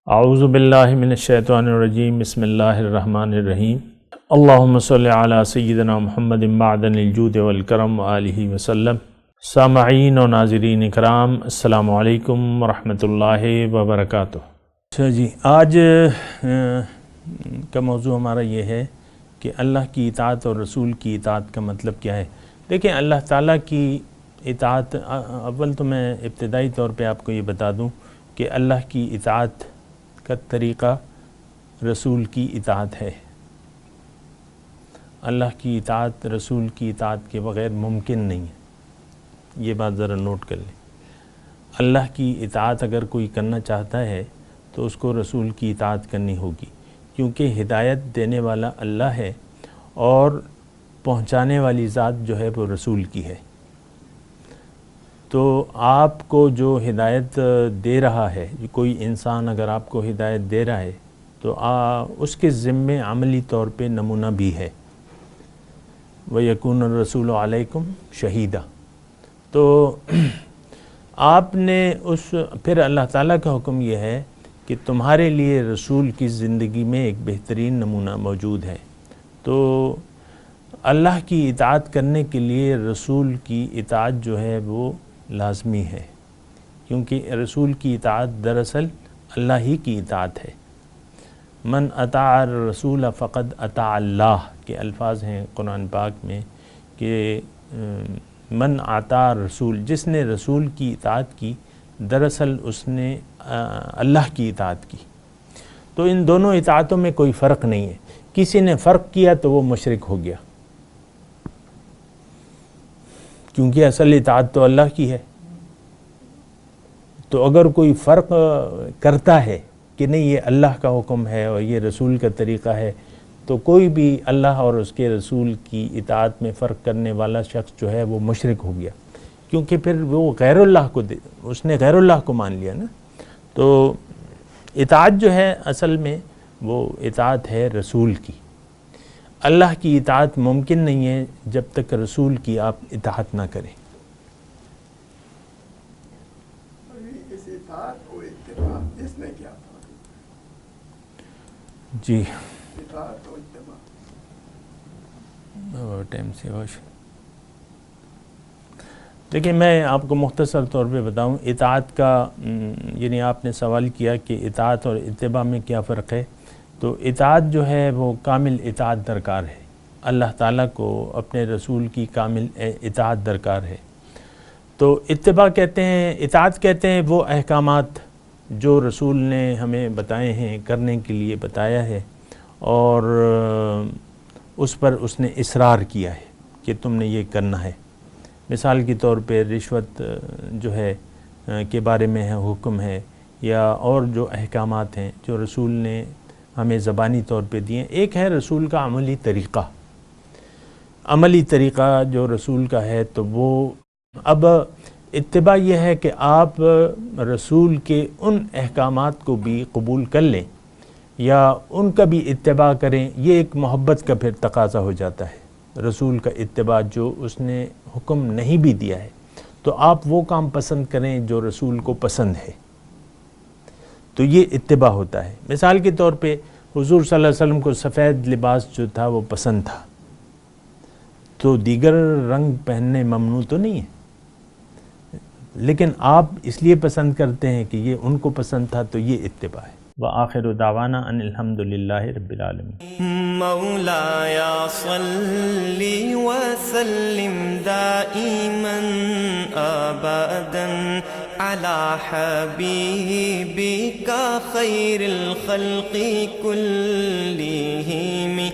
اعوذ باللہ من الشیطان الرجیم بسم اللہ الرحمن الرحیم اللہم صلی علی سیدنا محمد معدن الجود والکرم وآلہ وسلم۔ سامعین و ناظرین اکرام، السلام علیکم ورحمۃ اللہ وبرکاتہ۔ اچھا جی، آج کا موضوع ہمارا یہ ہے کہ اللہ کی اطاعت اور رسول کی اطاعت کا مطلب کیا ہے۔ دیکھیں، اللہ تعالیٰ کی اطاعت، اول تو میں ابتدائی طور پہ آپ کو یہ بتا دوں کہ اللہ کی اطاعت کا طریقہ رسول کی اطاعت ہے۔ اللہ کی اطاعت رسول کی اطاعت کے بغیر ممکن نہیں ہے، یہ بات ذرا نوٹ کر لیں۔ اللہ کی اطاعت اگر کوئی کرنا چاہتا ہے تو اس کو رسول کی اطاعت کرنی ہوگی، کیونکہ ہدایت دینے والا اللہ ہے اور پہنچانے والی ذات جو ہے وہ رسول کی ہے۔ تو آپ کو جو ہدایت دے رہا ہے، کوئی انسان اگر آپ کو ہدایت دے رہا ہے تو اس کے ذمے عملی طور پہ نمونہ بھی ہے۔ وَيَكُونَ الرَّسُولُ عَلَيْكُمْ شَهِيدًا۔ تو آپ نے پھر اللہ تعالیٰ کا حکم یہ ہے کہ تمہارے لیے رسول کی زندگی میں ایک بہترین نمونہ موجود ہے۔ تو اللہ کی اطاعت کرنے کے لیے رسول کی اطاعت جو ہے وہ لازمی ہے، کیونکہ رسول کی اطاعت دراصل اللہ ہی کی اطاعت ہے۔ من اطاع الرسول فقد اطاع اللہ کے الفاظ ہیں قرآن پاک میں کہ من اطاع الرسول، جس نے رسول کی اطاعت کی دراصل اس نے اللہ کی اطاعت کی۔ تو ان دونوں اطاعتوں میں کوئی فرق نہیں ہے۔ کسی نے فرق کیا تو وہ مشرک ہو گیا، کیونکہ اصل اطاعت تو اللہ کی ہے۔ تو اگر کوئی فرق کرتا ہے کہ نہیں یہ اللہ کا حکم ہے اور یہ رسول کا طریقہ ہے، تو کوئی بھی اللہ اور اس کے رسول کی اطاعت میں فرق کرنے والا شخص جو ہے وہ مشرک ہو گیا، کیونکہ پھر وہ غیر اللہ کو اس نے غیر اللہ کو مان لیا نا۔ تو اطاعت جو ہے اصل میں وہ اطاعت ہے رسول کی۔ اللہ کی اطاعت ممکن نہیں ہے جب تک رسول کی آپ اطاعت نہ کریں۔ اس اطاعت و اتباع اس میں کیا فرق ہے؟ جی، اطاعت و اتباع ٹائم سے واش۔ دیکھیں، میں آپ کو مختصر طور پہ بتاؤں اطاعت کا، یعنی آپ نے سوال کیا کہ اطاعت اور اتباع میں کیا فرق ہے۔ تو اطاعت جو ہے وہ کامل اطاعت درکار ہے، اللہ تعالیٰ کو اپنے رسول کی کامل اطاعت درکار ہے۔ تو اتباع کہتے ہیں، اطاعت کہتے ہیں وہ احکامات جو رسول نے ہمیں بتائے ہیں، کرنے کے لیے بتایا ہے، اور اس پر اس نے اصرار کیا ہے کہ تم نے یہ کرنا ہے۔ مثال کے طور پہ رشوت جو ہے کے بارے میں ہے حکم ہے، یا اور جو احکامات ہیں جو رسول نے ہمیں زبانی طور پہ دیے۔ ایک ہے رسول کا عملی طریقہ، عملی طریقہ جو رسول کا ہے، تو وہ اب اتباع یہ ہے کہ آپ رسول کے ان احکامات کو بھی قبول کر لیں یا ان کا بھی اتباع کریں۔ یہ ایک محبت کا پھر تقاضا ہو جاتا ہے۔ رسول کا اتباع جو اس نے حکم نہیں بھی دیا ہے، تو آپ وہ کام پسند کریں جو رسول کو پسند ہے، تو یہ اتباع ہوتا ہے۔ مثال کے طور پہ حضور صلی اللہ علیہ وسلم کو سفید لباس جو تھا وہ پسند تھا، تو دیگر رنگ پہننے ممنوع تو نہیں ہے، لیکن آپ اس لیے پسند کرتے ہیں کہ یہ ان کو پسند تھا، تو یہ اتباع ہے۔ وآخر دعوانا ان الحمدللہ رب العالمین۔ مولاي صل وسلم دائما ابدا على حبيبك خير الخلق كلهم